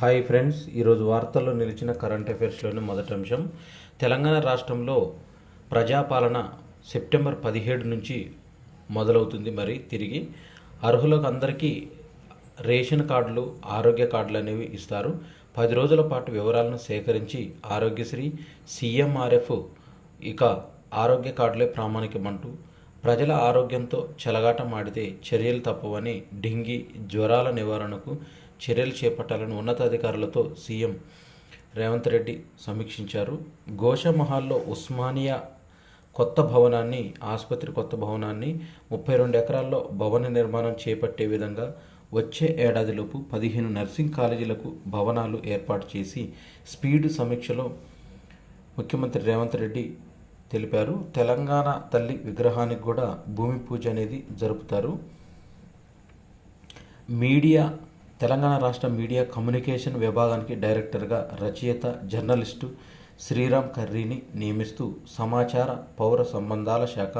Hi friends, ఈరోజు వార్తల్లో నిలిచిన కరెంట్ అఫైర్స్లోని మొదటి అంశం. తెలంగాణ రాష్ట్రంలో ప్రజాపాలన సెప్టెంబర్ 17 నుంచి మొదలవుతుంది. మరి తిరిగి అర్హులకు అందరికీ రేషన్ కార్డులు, ఆరోగ్య కార్డులు అనేవి ఇస్తారు. 10 రోజుల పాటు వివరాలను సేకరించి ఆరోగ్యశ్రీ, సీఎంఆర్ఎఫ్ ఇక ఆరోగ్య కార్డులే ప్రామాణికమంటూ ప్రజల ఆరోగ్యంతో చెలగాటమాడితే చర్యలు తప్పవని, డెంగీ జ్వరాల నివారణకు చర్యలు చేపట్టాలని ఉన్నతాధికారులతో సీఎం రేవంత్ రెడ్డి సమీక్షించారు. గోషామహల్లో ఉస్మానియా ఆసుపత్రి కొత్త భవనాన్ని 32 ఎకరాల్లో భవన నిర్మాణం చేపట్టే విధంగా వచ్చే ఏడాదిలోపు 15 నర్సింగ్ కాలేజీలకు భవనాలు ఏర్పాటు చేసి స్పీడ్ సమీక్షలో ముఖ్యమంత్రి రేవంత్ రెడ్డి తెలిపారు. తెలంగాణ తల్లి విగ్రహానికి కూడా భూమి పూజ అనేది జరుపుతారు. తెలంగాణ రాష్ట్ర మీడియా కమ్యూనికేషన్ విభాగానికి డైరెక్టర్గా రచయిత, జర్నలిస్టు శ్రీరామ్ కర్రీని నియమిస్తూ సమాచార పౌర సంబంధాల శాఖ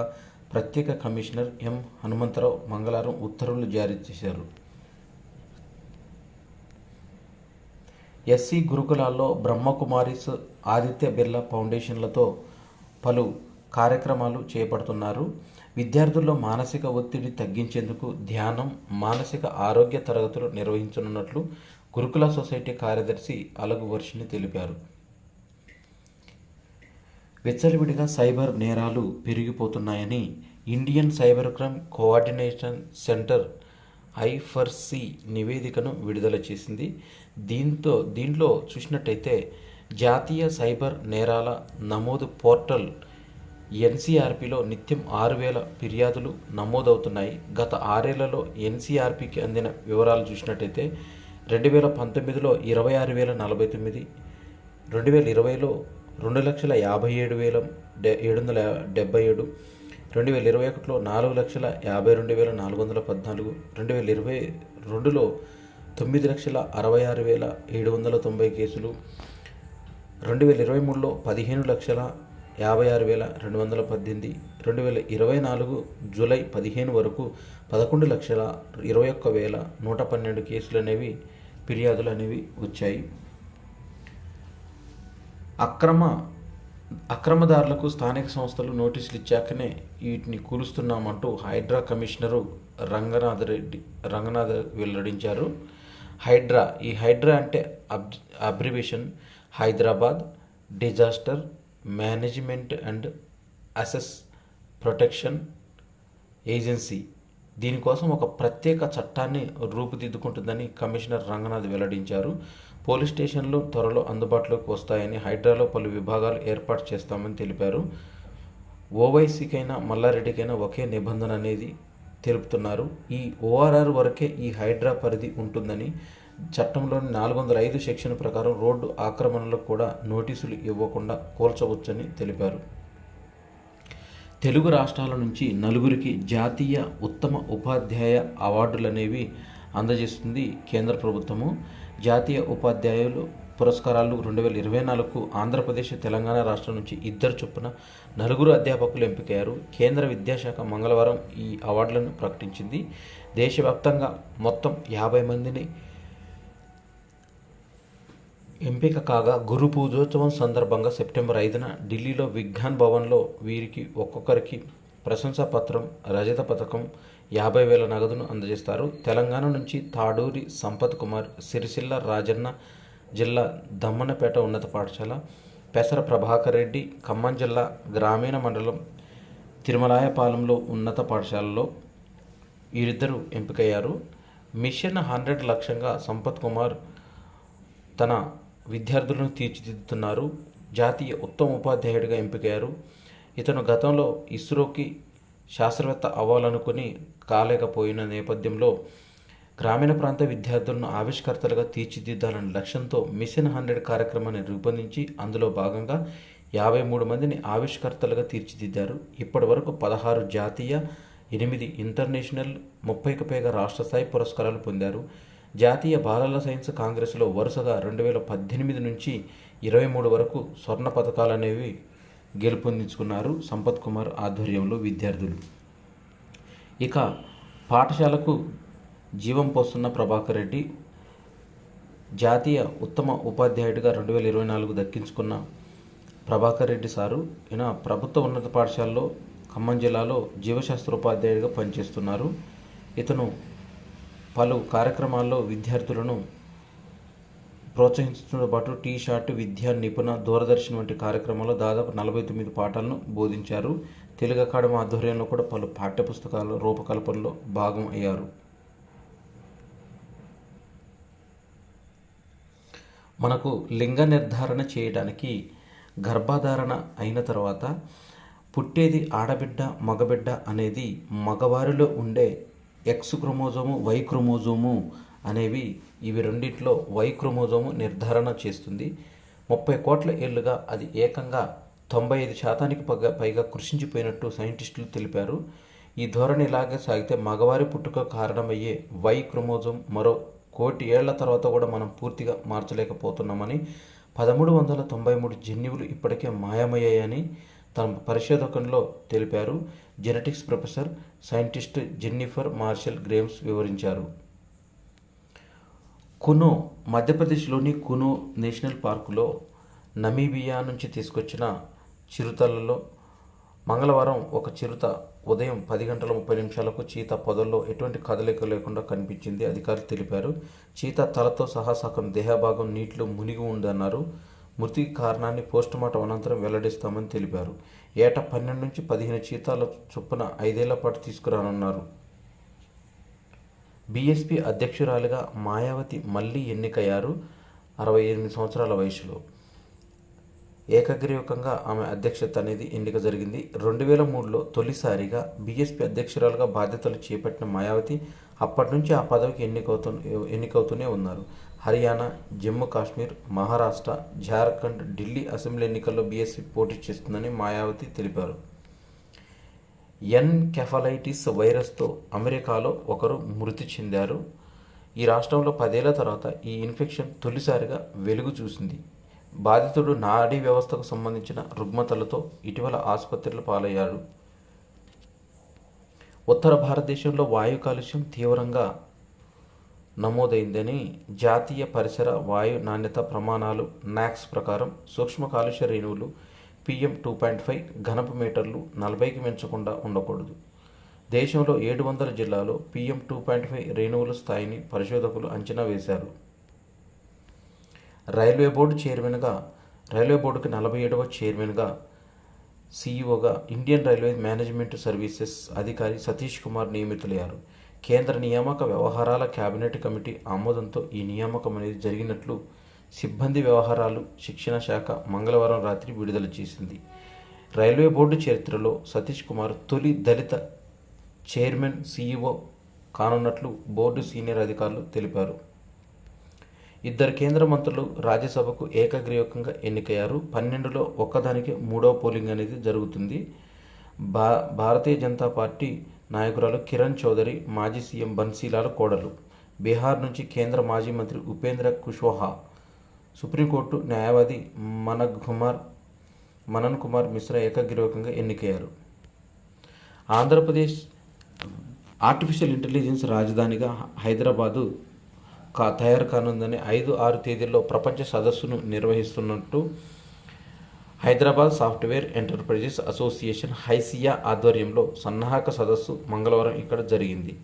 ప్రత్యేక కమిషనర్ ఎం హనుమంతరావు మంగళవారం ఉత్తర్వులు జారీ చేశారు. ఎస్సీ గురుకులాల్లో బ్రహ్మకుమారిస్, ఆదిత్య బిర్లా ఫౌండేషన్లతో పలు కార్యక్రమాలు చేపడుతున్నారు. విద్యార్థుల్లో మానసిక ఒత్తిడి తగ్గించేందుకు ధ్యానం, మానసిక ఆరోగ్య తరగతులు నిర్వహించనున్నట్లు గురుకుల సొసైటీ కార్యదర్శి అలగు వర్షిని తెలిపారు. విచ్చలవిడిగా సైబర్ నేరాలు పెరిగిపోతున్నాయని Indian cyber crime coordination centre I four C నివేదికను విడుదల చేసింది. దీంట్లో చూసినట్టయితే జాతీయ సైబర్ నేరాల నమోదు పోర్టల్ ఎన్సీఆర్పీలో నిత్యం 6,000 ఫిర్యాదులు నమోదవుతున్నాయి. గత 6 ఏళ్లలో ఎన్సీఆర్పీకి అందిన వివరాలు చూసినట్టయితే 2019లో 26,049, 2020లో 2,57,777, 2021లో 4,52,414, 2022లో 9,66,790 కేసులు, 2023లో 15,56,218, 2024 జూలై 15 వరకు 11,21,112 కేసులు అనేవి ఫిర్యాదులు అనేవి వచ్చాయి. అక్రమదారులకు స్థానిక సంస్థలు నోటీసులు ఇచ్చాకనే వీటిని కూలుస్తున్నామంటూ హైడ్రా కమిషనరు రంగనాథ్ వెల్లడించారు. ఈ హైడ్రా అంటే abbreviation Hyderabad disaster management and assess protection agency. దీనికోసం ఒక ప్రత్యేక చట్టాన్ని రూపుదిద్దుకుంటుందని కమిషనర్ రంగనాథ్ వెల్లడించారు. పోలీస్ స్టేషన్లు త్వరలో అందుబాటులోకి వస్తాయని, హైడ్రాలో పలు విభాగాలు ఏర్పాటు చేస్తామని తెలిపారు. ఓవైసీకైనా మల్లారెడ్డికైనా ఒకే నిబంధన అనేది తెలుపుతున్నారు. ఈ ఓఆర్ఆర్ వరకే ఈ హైడ్రా పరిధి ఉంటుందని, చట్టంలోని 405 సెక్షన్ ప్రకారం రోడ్డు ఆక్రమణలకు కూడా నోటీసులు ఇవ్వకుండా కూల్చవచ్చని తెలిపారు. తెలుగు రాష్ట్రాల నుంచి 4 జాతీయ ఉత్తమ ఉపాధ్యాయ అవార్డులనేవి అందజేస్తుంది కేంద్ర ప్రభుత్వము. జాతీయ ఉపాధ్యాయులు పురస్కారాలు 2024కు ఆంధ్రప్రదేశ్, తెలంగాణ రాష్ట్రం నుంచి 2 చొప్పున 4 అధ్యాపకులు ఎంపికయ్యారు. కేంద్ర విద్యాశాఖ మంగళవారం ఈ అవార్డులను ప్రకటించింది. దేశవ్యాప్తంగా మొత్తం 50 మందిని ఎంపిక కాగా, గురు పూజోత్సవం సందర్భంగా సెప్టెంబర్ 5న ఢిల్లీలో విజ్ఞాన్ భవన్లో వీరికి ఒక్కొక్కరికి ప్రశంసా పత్రం, రజత పథకం, 50,000 నగదును అందజేస్తారు. తెలంగాణ నుంచి తాడూరి సంపత్ కుమార్, సిరిసిల్ల రాజన్న జిల్లా దమ్మన్నపేట ఉన్నత పాఠశాల, పెసర ప్రభాకర్ రెడ్డి ఖమ్మం జిల్లా గ్రామీణ మండలం తిరుమలాయపాలెంలో ఉన్నత పాఠశాలలో వీరిద్దరూ ఎంపికయ్యారు. మిషన్ 100 లక్ష్యంగా సంపత్ కుమార్ తన విద్యార్థులను తీర్చిదిద్దుతున్నారు. జాతీయ ఉత్తమ ఉపాధ్యాయుడిగా ఎంపికయ్యారు. ఇతను గతంలో ఇస్రోకి శాస్త్రవేత్త అవ్వాలనుకుని కాలేకపోయిన నేపథ్యంలో గ్రామీణ ప్రాంత విద్యార్థులను ఆవిష్కర్తలుగా తీర్చిదిద్దాలనే లక్ష్యంతో మిషన్ 100 కార్యక్రమాన్ని రూపొందించి అందులో భాగంగా 53 మందిని ఆవిష్కర్తలుగా తీర్చిదిద్దారు. ఇప్పటి వరకు 16 జాతీయ, 8 ఇంటర్నేషనల్, 30కి పైగా రాష్ట్ర స్థాయి పురస్కారాలు పొందారు. జాతీయ బాలల సైన్స్ కాంగ్రెస్లో వరుసగా 2018 నుంచి 23 వరకు స్వర్ణ పథకాలు అనేవి గెలుపొందించుకున్నారు సంపత్ కుమార్ ఆధ్వర్యంలో విద్యార్థులు. ఇక పాఠశాలకు జీవం పోస్తున్న ప్రభాకర్ రెడ్డి జాతీయ ఉత్తమ ఉపాధ్యాయుడిగా 2024 దక్కించుకున్న ప్రభాకర్ రెడ్డి సారు ఈయన ప్రభుత్వ ఉన్నత పాఠశాలలో ఖమ్మం జిల్లాలో జీవశాస్త్ర ఉపాధ్యాయుడిగా పనిచేస్తున్నారు. ఇతను పలు కార్యక్రమాల్లో విద్యార్థులను ప్రోత్సహించడంతో పాటు టీ షార్ట్, విద్యా నిపుణ, దూరదర్శన్ వంటి కార్యక్రమాల్లో దాదాపు 49 పాఠాలను బోధించారు. తెలుగు అకాడమీ ఆధ్వర్యంలో కూడా పలు పాఠ్యపుస్తకాల రూపకల్పనలో భాగం అయ్యారు. మనకు లింగ నిర్ధారణ చేయడానికి గర్భధారణ అయిన తర్వాత పుట్టేది ఆడబిడ్డ మగబిడ్డ అనేది మగవారిలో ఉండే ఎక్స్ క్రోమోజోము, వై క్రోమోజోము అనేవి ఇవి రెండిట్లో వై క్రోమోజోము నిర్ధారణ చేస్తుంది. 30 కోట్ల ఏళ్లుగా అది ఏకంగా 95% పైగా కృషించిపోయినట్టు సైంటిస్టులు తెలిపారు. ఈ ధోరణి ఇలాగే సాగితే మగవారి పుట్టుక కారణమయ్యే వై క్రోమోజోమ్ మరో 1 కోటి ఏళ్ల తర్వాత కూడా మనం పూర్తిగా మార్చలేకపోతున్నామని, 1393 జన్యువులు ఇప్పటికే మాయమయ్యాయని తన పరిశోధకంలో తెలిపారు. Genetics professor scientist Jennifer Marshall Graves వివరించారు. కునో మధ్యప్రదేశ్లోని కునో నేషనల్ పార్కులో నమీబియా నుంచి తీసుకొచ్చిన చిరుతలలో మంగళవారం ఒక చిరుత ఉదయం 10:30 చీతా పొదల్లో ఎటువంటి కదలిక లేకుండా కనిపించింది అధికారులు తెలిపారు. చీతా తలతో సహా సగం దేహభాగం నీటిలో మునిగి ఉందన్నారు. మృతికి కారణాన్ని పోస్టుమార్టం అనంతరం వెల్లడిస్తామని తెలిపారు. ఏటా 12 నుంచి 15 చీతాల చొప్పున 5 ఏళ్ల పాటు తీసుకురానున్నారు. బీఎస్పీ అధ్యక్షురాలిగా మాయావతి మళ్లీ ఎన్నికయ్యారు. 68 సంవత్సరాల వయసులో ఏకగ్రీవకంగా ఆమె అధ్యక్షత అనేది ఎన్నిక జరిగింది. 2003లో తొలిసారిగా బీఎస్పీ అధ్యక్షురాలుగా బాధ్యతలు చేపట్టిన మాయావతి అప్పటి నుంచి ఆ పదవికి ఎన్నికవుతూనే ఉన్నారు. హర్యానా, జమ్మూ కాశ్మీర్, మహారాష్ట్ర, జార్ఖండ్, ఢిల్లీ అసెంబ్లీ ఎన్నికల్లో బీఎస్పీ పోటీ చేస్తుందని మాయావతి తెలిపారు. ఎన్కెఫలైటిస్ వైరస్తో అమెరికాలో ఒకరు మృతి చెందారు. ఈ రాష్ట్రంలో 10 ఏళ్ల తర్వాత ఈ ఇన్ఫెక్షన్ తొలిసారిగా వెలుగు చూసింది. బాధితుడు నాడీ వ్యవస్థకు సంబంధించిన రుగ్మతలతో ఇటీవల ఆసుపత్రుల పాలయ్యాడు. ఉత్తర భారతదేశంలో వాయు కాలుష్యం తీవ్రంగా నమోదైందని జాతీయ పరిసర వాయు నాణ్యత ప్రమాణాలు నాక్స్ ప్రకారం సూక్ష్మ కాలుష్య రేణువులు PM2.5 ఘనపు మీటర్లు 40కి మించకుండా ఉండకూడదు. దేశంలో 700 జిల్లాల్లో PM2.5 రేణువుల స్థాయిని పరిశోధకులు అంచనా వేశారు. రైల్వే బోర్డుకి 47వ చైర్మన్గా సీఈఓగా ఇండియన్ రైల్వే మేనేజ్మెంట్ సర్వీసెస్ అధికారి సతీష్ కుమార్ నియమితులయ్యారు. కేంద్ర నియామక వ్యవహారాల కేబినెట్ కమిటీ ఆమోదంతో ఈ నియామకం అనేది జరిగినట్లు సిబ్బంది వ్యవహారాలు శిక్షణ శాఖ మంగళవారం రాత్రి విడుదల చేసింది. రైల్వే బోర్డు చరిత్రలో సతీష్ కుమార్ తొలి దళిత చైర్మన్ సీఈఓ కానున్నట్లు బోర్డు సీనియర్ అధికారులు తెలిపారు. 2 కేంద్ర మంత్రులు రాజ్యసభకు ఏకగ్రీవకంగా ఎన్నికయ్యారు. 12లో ఒక్కదానికి 3వ పోలింగ్ అనేది జరుగుతుంది. భారతీయ జనతా పార్టీ నాయకురాలు కిరణ్ చౌదరి మాజీ సీఎం బన్సీలాల్ కోడలు. బీహార్ నుంచి కేంద్ర మాజీ మంత్రి ఉపేంద్ర కుష్వాహా, సుప్రీంకోర్టు న్యాయవాది మనన్ కుమార్ మిశ్రా ఏకగ్రీవకంగా ఎన్నికయ్యారు. ఆంధ్రప్రదేశ్ ఆర్టిఫిషియల్ ఇంటెలిజెన్స్ రాజధానిగా హైదరాబాదు తయారు కానుందని 5-6 తేదీల్లో ప్రపంచ సదస్సును నిర్వహిస్తున్నట్టు Hyderabad software enterprises association HYSEA ఆధ్వర్యంలో సన్నాహక సదస్సు మంగళవారం ఇక్కడ జరిగింది.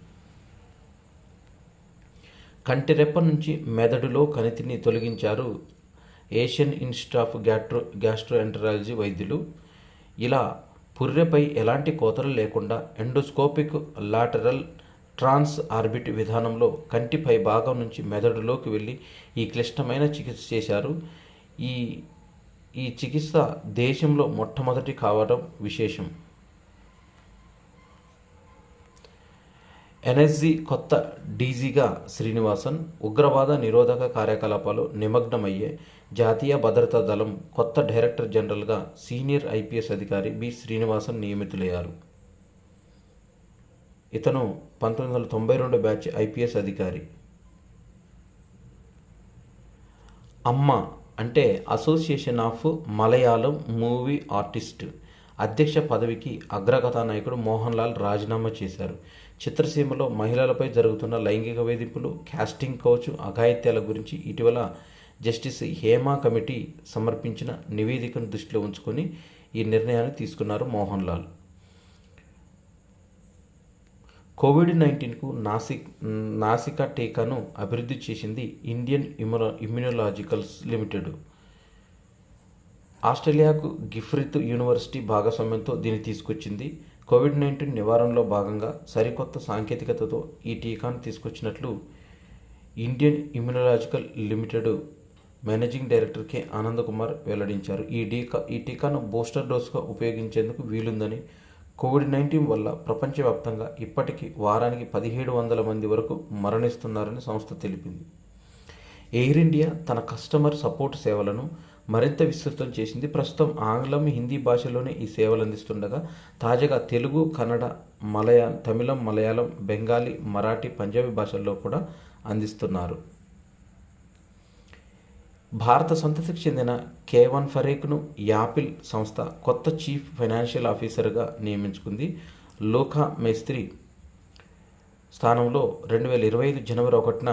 కంటిరెప్ప నుంచి మెదడులో కణితిని తొలగించారు ఏషియన్ ఇన్స్టిట్యూట్ ఆఫ్ గ్యాస్ట్రోఎంటరాలజీ వైద్యులు. ఇలా పుర్రెపై ఎలాంటి కోతలు లేకుండా ఎండోస్కోపిక్ లాటరల్ ట్రాన్స్ ఆర్బిట్ విధానంలో కంటి పై భాగం నుంచి మెదడులోకి వెళ్ళి ఈ క్లిష్టమైన చికిత్స చేశారు. ఈ చికిత్స దేశంలో మొట్టమొదటి కావడం విశేషం. ఎన్ఎస్జీ కొత్త డీజీగా శ్రీనివాసన్ ఉగ్రవాద నిరోధక కార్యకలాపాలు నిమగ్నమయ్యే జాతీయ భద్రతా దళం కొత్త డైరెక్టర్ జనరల్గా సీనియర్ ఐపీఎస్ అధికారి బి శ్రీనివాసన్ నియమితులయ్యారు. ఇతను 1992 బ్యాచ్ ఐపీఎస్ అధికారి. అమ్మ అంటే association of Malayalam movie artist అధ్యక్ష పదవికి అగ్రకథానాయకుడు మోహన్ లాల్ రాజీనామా చేశారు. చిత్రసీమలో మహిళలపై జరుగుతున్న లైంగిక వేధింపులు, కాస్టింగ్ కౌచ్ అఘాయిత్యాల గురించి ఇటీవల జస్టిస్ హేమా కమిటీ సమర్పించిన నివేదికను దృష్టిలో ఉంచుకొని ఈ నిర్ణయాన్ని తీసుకున్నారు మోహన్ లాల్. కోవిడ్-19కు నాసికా టీకాను అభివృద్ధి చేసింది ఇండియన్ ఇమ్యునలాజికల్స్ లిమిటెడ్. ఆస్ట్రేలియాకు గిఫ్రిత్ యూనివర్సిటీ భాగస్వామ్యంతో దీన్ని తీసుకొచ్చింది. కోవిడ్-19 నివారణలో భాగంగా సరికొత్త సాంకేతికతతో ఈ టీకాను తీసుకొచ్చినట్లు Indian immunological limited managing director K Anand Kumar వెల్లడించారు. ఈ టీకాను బూస్టర్ డోసుగా ఉపయోగించేందుకు వీలుందని, కోవిడ్-19 వల్ల ప్రపంచవ్యాప్తంగా ఇప్పటికీ వారానికి 1700 మంది వరకు మరణిస్తున్నారని సంస్థ తెలిపింది. ఎయిర్ ఇండియా తన కస్టమర్ సపోర్ట్ సేవలను మరింత విస్తృతం చేసింది. ప్రస్తుతం ఆంగ్లం, హిందీ భాషలోనే ఈ సేవలు అందిస్తుండగా తాజాగా తెలుగు, కన్నడ, తమిళం, మలయాళం, బెంగాలీ, మరాఠీ, పంజాబీ భాషల్లో కూడా అందిస్తున్నారు. భారత సంతతికి చెందిన కేవన్ ఫరేక్ను యాపిల్ సంస్థ కొత్త చీఫ్ ఫైనాన్షియల్ ఆఫీసర్గా నియమించుకుంది. లోకా మేస్త్రి స్థానంలో 2025 జనవరి 1న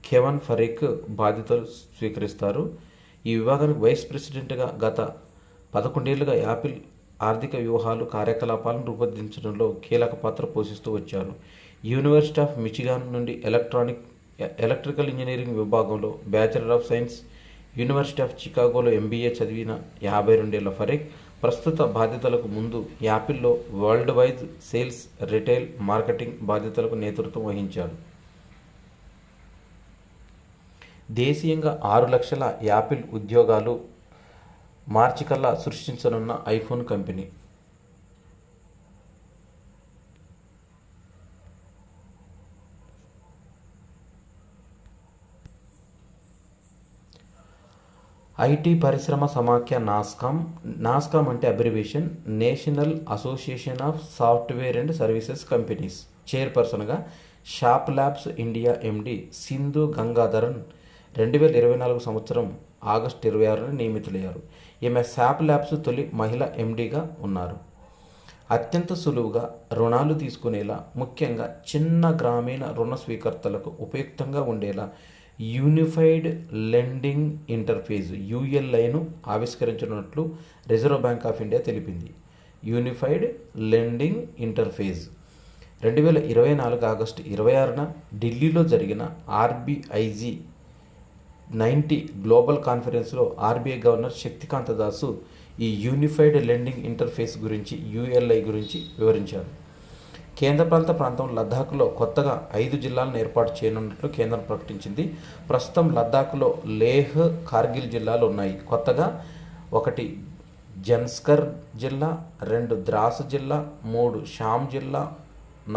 కేవన్ ఫరేక్ బాధ్యతలు స్వీకరిస్తారు. ఈ విభాగానికి వైస్ ప్రెసిడెంట్గా గత 11 ఏళ్లుగా యాపిల్ ఆర్థిక వ్యూహాలు, కార్యకలాపాలను రూపొందించడంలో కీలక పాత్ర పోషిస్తూ వచ్చారు. యూనివర్సిటీ ఆఫ్ మిచిగాన్ నుండి ఎలక్ట్రికల్ ఇంజనీరింగ్ విభాగంలో bachelor of science, university of చికాగోలో MBA చదివిన 52 ఏళ్ల ఫరేక్ ప్రస్తుత బాధ్యతలకు ముందు యాపిల్లో world wide sales, retail, marketing బాధ్యతలకు నేతృత్వం వహించారు. దేశీయంగా 6 లక్షల యాపిల్ ఉద్యోగాలు మార్చి కల్లా సృష్టించనున్న ఐఫోన్ కంపెనీ. ఐటీ పరిశ్రమ సమాఖ్య నాస్కామ్ అంటే abbreviation national association of software and services companies చైర్పర్సన్గా shop labs India MD Sindhu Gangadharan 2024 సంవత్సరం ఆగస్టు 26న నియమితులయ్యారు. ఈమె షాప్ ల్యాబ్స్ తొలి మహిళ MDగా ఉన్నారు. అత్యంత సులువుగా రుణాలు తీసుకునేలా, ముఖ్యంగా చిన్న గ్రామీణ రుణ స్వీకర్తలకు ఉపయుక్తంగా ఉండేలా యూనిఫైడ్ లెండింగ్ ఇంటర్ఫేస్ ULIను ఆవిష్కరించనున్నట్లు రిజర్వ్ బ్యాంక్ ఆఫ్ ఇండియా తెలిపింది. యూనిఫైడ్ లెండింగ్ ఇంటర్ఫేస్ 2024 ఆగస్టు 26న ఢిల్లీలో జరిగిన RBIG 90 గ్లోబల్ కాన్ఫరెన్స్లో RBI గవర్నర్ శక్తికాంత దాస్ ఈ యూనిఫైడ్ లెండింగ్ ఇంటర్ఫేస్ గురించి, ULI గురించి వివరించారు. కేంద్రపాలిత ప్రాంతం లద్దాఖ్లో కొత్తగా 5 జిల్లాలను ఏర్పాటు చేయనున్నట్లు కేంద్రం ప్రకటించింది. ప్రస్తుతం లద్దాఖ్లో లేహ్, కార్గిల్ జిల్లాలు ఉన్నాయి. కొత్తగా 1 జన్స్కర్ జిల్లా, 2 ద్రాస్ జిల్లా, 3 షామ్ జిల్లా,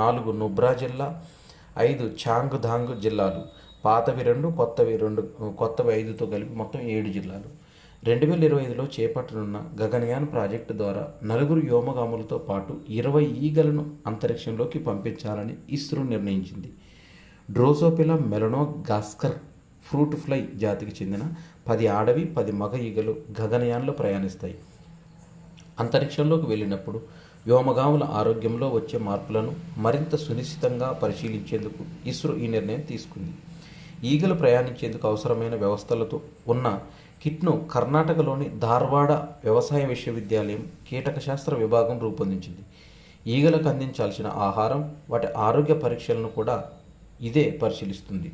4 నుబ్రా జిల్లా, 5 చాంగ్ధాంగ్ జిల్లాలు. పాతవి 2, కొత్తవి 5తో కలిపి మొత్తం 7 జిల్లాలు. 2025లో చేపట్టనున్న గగనయాన్ ప్రాజెక్టు ద్వారా 4 వ్యోమగాములతో పాటు 20 ఈగలను అంతరిక్షంలోకి పంపించాలని ఇస్రో నిర్ణయించింది. డ్రోసోపిలా మెలనోగాస్కర్ ఫ్రూట్ ఫ్లై జాతికి చెందిన 10 ఆడవి, 10 మగ ఈగలు గగనయాన్లో ప్రయాణిస్తాయి. అంతరిక్షంలోకి వెళ్ళినప్పుడు వ్యోమగాముల ఆరోగ్యంలో వచ్చే మార్పులను మరింత సునిశ్చితంగా పరిశీలించేందుకు ఇస్రో ఈ నిర్ణయం తీసుకుంది. ఈగలు ప్రయాణించేందుకు అవసరమైన వ్యవస్థలతో ఉన్న కిట్ను కర్ణాటకలోని ధార్వాడ వ్యవసాయ విశ్వవిద్యాలయం కీటక శాస్త్ర విభాగం రూపొందించింది. ఈగలకు అందించాల్సిన ఆహారం, వాటి ఆరోగ్య పరీక్షలను కూడా ఇదే పరిశీలిస్తుంది.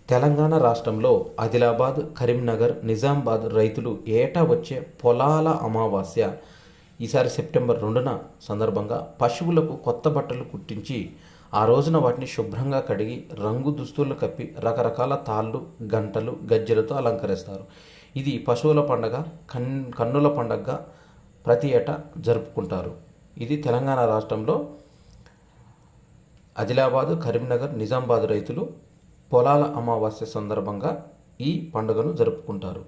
తెలంగాణ రాష్ట్రంలో ఆదిలాబాద్, కరీంనగర్, నిజామాబాద్ రైతులు ఏటా వచ్చే పొలాల అమావాస్య ఈసారి సెప్టెంబర్ 2న సందర్భంగా పశువులకు కొత్త బట్టలు కుట్టించి ఆ రోజున వాటిని శుభ్రంగా కడిగి రంగు దుస్తులు కప్పి రకరకాల తాళ్ళు, గంటలు, గజ్జెలతో అలంకరిస్తారు. ఇది పశువుల పండగ, కన్నుల పండగగా ప్రతి ఏటా జరుపుకుంటారు. ఇది తెలంగాణ రాష్ట్రంలో ఆదిలాబాద్, కరీంనగర్, నిజామాబాద్ రైతులు పొలాల అమావాస్య సందర్భంగా ఈ పండుగను జరుపుకుంటారు.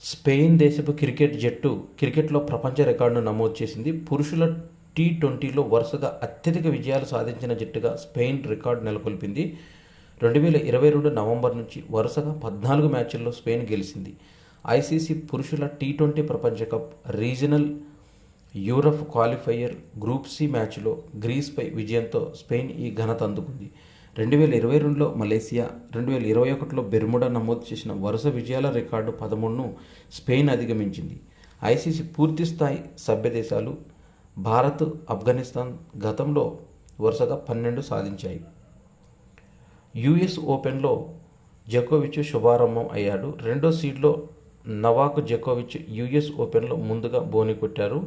స్పెయిన్ దేశపు క్రికెట్ జట్టు క్రికెట్లో ప్రపంచ రికార్డును నమోదు చేసింది. పురుషుల T20లో వరుసగా అత్యధిక విజయాలు సాధించిన జట్టుగా స్పెయిన్ రికార్డు నెలకొల్పింది. 2022 నవంబర్ నుంచి వరుసగా 14 మ్యాచ్ల్లో స్పెయిన్ గెలిచింది. ఐసీసీ పురుషుల టీ20 ప్రపంచ cup regional Europe qualifier group C మ్యాచ్లో గ్రీస్పై విజయంతో స్పెయిన్ ఈ ఘనత అందుకుంది. 2022లో మలేసియా, 2021లో బెర్ముడా నమోదు చేసిన వరుస విజయాల రికార్డు 13ను స్పెయిన్ అధిగమించింది. ఐసీసీ పూర్తిస్థాయి సభ్య దేశాలు భారత్, ఆఫ్ఘనిస్తాన్ గతంలో వరుసగా 12 సాధించాయి. యుఎస్ ఓపెన్లో జకోవిచ్ శుభారంభం అయ్యాడు. రెండో సీడ్లో నవాక్ జకోవిచ్ యుఎస్ ఓపెన్లో ముందుగా బోని కొట్టారు.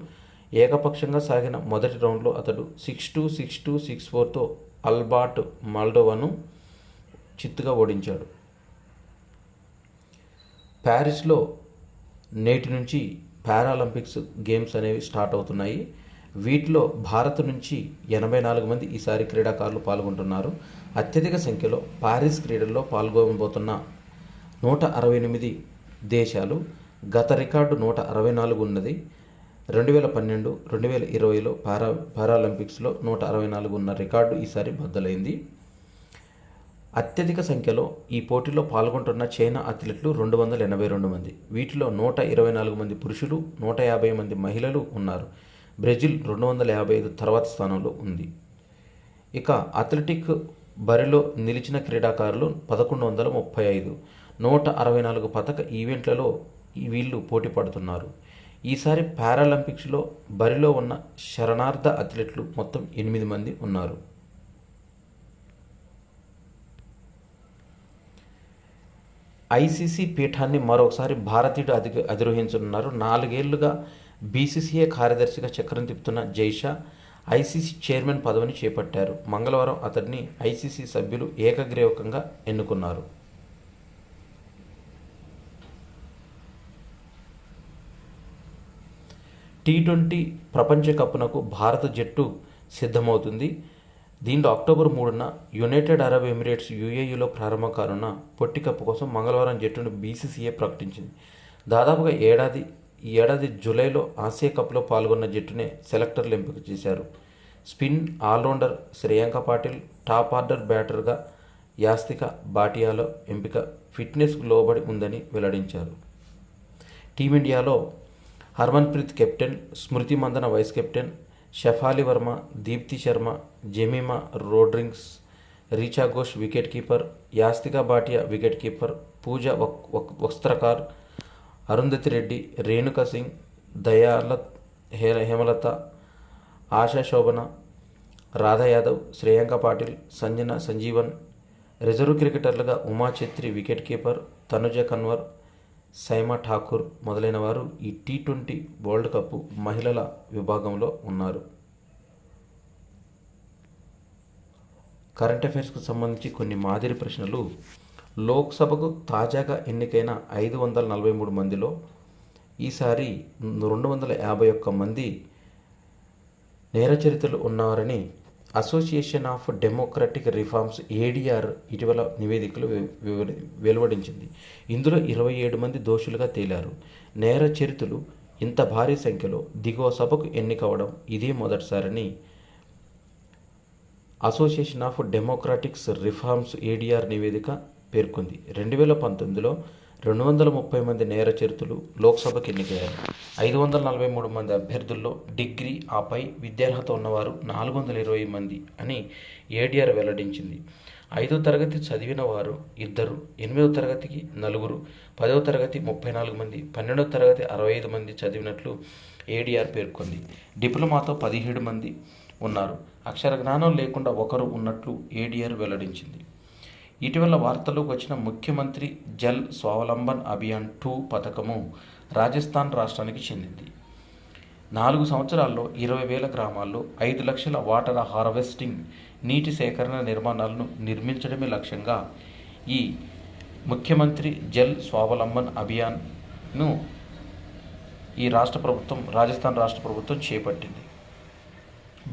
ఏకపక్షంగా సాగిన మొదటి రౌండ్లో అతడు 6-2, 6-2, 6-4తో అల్బర్ట్ మాల్డోవాను చిత్తుగా ఓడించాడు. ప్యారిస్లో నేటి నుంచి పారాలింపిక్స్ గేమ్స్ అనేవి స్టార్ట్ అవుతున్నాయి. వీటిలో భారత్ నుంచి 84 మంది ఈసారి క్రీడాకారులు పాల్గొంటున్నారు. అత్యధిక సంఖ్యలో పారిస్ క్రీడల్లో పాల్గొనబోతున్న 168 దేశాలు. గత రికార్డు 164 ఉన్నది. 2012, 2020లో పారాలింపిక్స్లో 164 ఉన్న రికార్డు ఈసారి బద్దలైంది. అత్యధిక సంఖ్యలో ఈ పోటీలో పాల్గొంటున్న చైనా అథ్లెట్లు 282 మంది. వీటిలో 124 మంది పురుషులు, 150 మంది మహిళలు ఉన్నారు. బ్రెజిల్ 255 తర్వాతి స్థానంలో ఉంది. ఇక అథ్లెటిక్ బరిలో నిలిచిన క్రీడాకారులు 1135. 164 పతక ఈవెంట్లలో వీళ్ళు పోటీ పడుతున్నారు. ఈసారి పారాలింపిక్స్లో బరిలో ఉన్న శరణార్థ అథ్లెట్లు మొత్తం 8 మంది ఉన్నారు. ఐసీసీ పీఠాన్ని మరోసారి భారతీయుడు అధిరోహించనున్నారు. 4 ఏళ్లుగా బీసీసీఐ కార్యదర్శిగా చక్రం తిప్పుతున్న జైషా ఐసీసీ చైర్మన్ పదవిని చేపట్టారు. మంగళవారం అతడిని ఐసీసీ సభ్యులు ఏకగ్రీవకంగా ఎన్నుకున్నారు. టీ20 ప్రపంచ కప్నకు భారత జట్టు సిద్ధమవుతుంది. దీంట్లో అక్టోబర్ 3న యునైటెడ్ అరబ్ ఎమిరేట్స్ యుఏఈలో ప్రారంభం కానున్న పొట్టి కప్ కోసం మంగళవారం జట్టును బీసీసీఐ ప్రకటించింది. దాదాపుగా ఈ ఏడాది జూలైలో ఆసియా కప్లో పాల్గొన్న జట్టునే సెలెక్టర్లు ఎంపిక చేశారు. Spin allrounder Shreyanka Patil, top order బ్యాటర్గా యాస్తిక భాటియాల ఎంపిక ఫిట్నెస్కు లోబడి ఉందని వెల్లడించారు. టీమిండియాలో Harmanpreet captain, Smriti Mandhana vice captain, Shafali Verma, Deepti Sharma, Jemimah Rodrigues, Richa Ghosh wicket keeper, Yastika Bhatia wicket keeper, Pooja Vastrakar, Arundhati Reddy, Renuka Singh, Dayalan, Hemalatha, Asha Sobhana, Radha Yadav, Shreyanka Patil, Sajeevan. Reserve క్రికెటర్లుగా ఉమా ఛత్రి వికెట్ కీపర్, తనుజ కన్వర్, సైమా ఠాకూర్ మొదలైన వారు ఈ టీ20 వరల్డ్ కప్ మహిళల విభాగంలో ఉన్నారు. కరెంట్ అఫైర్స్కు సంబంధించి కొన్ని మాదిరి ప్రశ్నలు. లోక్సభకు తాజాగా ఎన్నికైన 543 మందిలో ఈసారి 251 మంది నేరచరిత్రలు ఉన్నారని association of democratic reforms ADR ఇటీవల నివేదికలు వెలువడించింది. ఇందులో 27 మంది దోషులుగా తేలారు. నేర చరిత్రలు ఇంత భారీ సంఖ్యలో దిగువ సభకు ఎన్నికవడం ఇదే మొదటిసారని అసోసియేషన్ ఆఫ్ డెమోక్రాటిక్స్ రిఫార్మ్స్ ఏడీఆర్ నివేదిక పేర్కొంది. 2019లో 230 మంది నేర చరిత్రలు లోక్సభకు ఎన్నికయ్యారు. 543 మంది అభ్యర్థుల్లో డిగ్రీ ఆపై విద్యార్హత ఉన్నవారు 420 మంది అని ఏడీఆర్ వెల్లడించింది. 5వ తరగతి చదివిన వారు 2, 8వ తరగతికి 4, 10వ తరగతి 34 మంది, 12వ తరగతి 65 మంది చదివినట్లు ఏడీఆర్ పేర్కొంది. డిప్లొమాతో 17 మంది ఉన్నారు. అక్షర జ్ఞానం లేకుండా ఒకరు ఉన్నట్లు ఏడీఆర్ వెల్లడించింది. ఇటీవల వార్తల్లోకి వచ్చిన ముఖ్యమంత్రి జల్ స్వావలంబన్ అభియాన్ 2 పథకము రాజస్థాన్ రాష్ట్రానికి చెందింది. 4 సంవత్సరాల్లో 20,000 గ్రామాల్లో 5 లక్షల వాటర్ హార్వెస్టింగ్ నీటి సేకరణ నిర్మాణాలను నిర్మించడమే లక్ష్యంగా ఈ ముఖ్యమంత్రి జల్ స్వావలంబన్ అభియాన్ను రాజస్థాన్ రాష్ట్ర ప్రభుత్వం చేపట్టింది.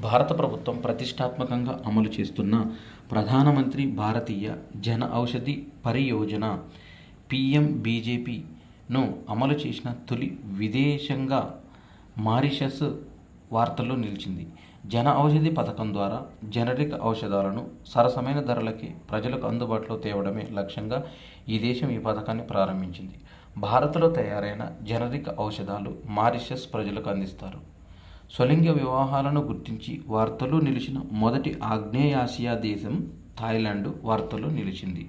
భారత ప్రభుత్వం ప్రతిష్టాత్మకంగా అమలు చేస్తున్న ప్రధానమంత్రి భారతీయ జన ఔషధి పరియోజన PMBJPను అమలు చేసిన తొలి విదేశంగా మారిషస్ వార్తల్లో నిలిచింది. జన ఔషధి పథకం ద్వారా జనరిక్ ఔషధాలను సరసమైన ధరలకి ప్రజలకు అందుబాటులో తేవడమే లక్ష్యంగా ఈ దేశం ఈ పథకాన్ని ప్రారంభించింది. భారత్లో తయారైన జనరిక్ ఔషధాలు మారిషస్ ప్రజలకు అందిస్తారు. స్వలింగ వివాహాలను గుర్తించి వార్తల్లో నిలిచిన మొదటి ఆగ్నేయాసియా దేశం థాయిలాండ్ వార్తల్లో నిలిచింది.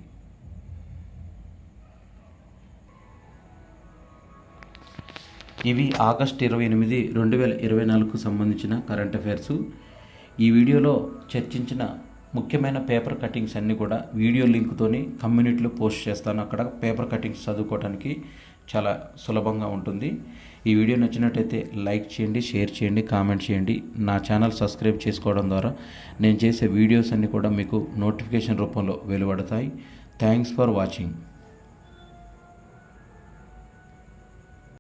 ఇవి ఆగస్టు 28, 2024కు సంబంధించిన కరెంట్ అఫైర్స్. ఈ వీడియోలో చర్చించిన ముఖ్యమైన పేపర్ కటింగ్స్ అన్నీ కూడా వీడియో లింక్తోని కమ్యూనిటీలో పోస్ట్ చేస్తాను. అక్కడ పేపర్ కటింగ్స్ చదువుకోవడానికి చాలా సులభంగా ఉంటుంది. ఈ వీడియో నచ్చినట్టయితే లైక్ చేయండి, షేర్ చేయండి, కామెంట్ చేయండి. నా ఛానల్ సబ్స్క్రైబ్ చేసుకోవడం ద్వారా నేను చేసే వీడియోస్ అన్నీ కూడా మీకు నోటిఫికేషన్ రూపంలో వెలువడతాయి. Thanks for watching.